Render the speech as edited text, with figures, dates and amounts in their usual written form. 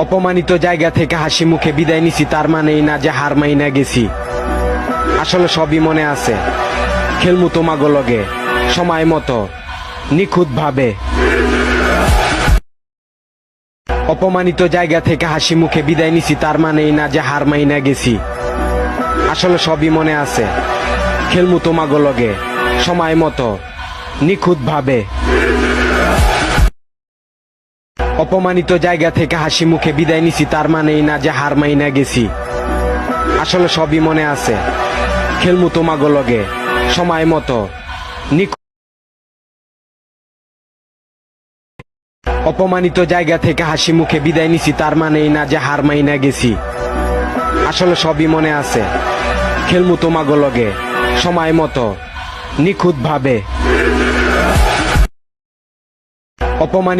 অপমানিত জায়গা থেকে হাসি মুখে বিদায় নিছি, তার মানেই না যে হার মাইনা গেছি। আসলে সবই মনে আছে, খেলমু তোমাগো লগে সময় মতো নিখুঁত ভাবে। অপমানিত জায়গা থেকে হাসি মুখে বিদায় নিছি, তার মানেই না যে হার মাইনা গেছি। আসলে সবই মনে আছে, খেলমু তোমাগো লগে সময় মতো নিখুঁত ভাবে। অপমানিত জায়গা থেকে হাসি মুখে বিদায় নিছি, তার মানেই না যে হার মাইনা গেছি। আসলে সবই মনে আছে, খেলমু তোমাগো লগে সময় মতো নিখুঁত। অপমানিত জায়গা থেকে হাসি মুখে বিদায় নিছি, তার মানেই না যে হার মাইনা গেছি। আসলে সবই মনে আছে, খেলমু তোমাগো লগে সময় মতো নিখুঁত ভাবে। অপমানিত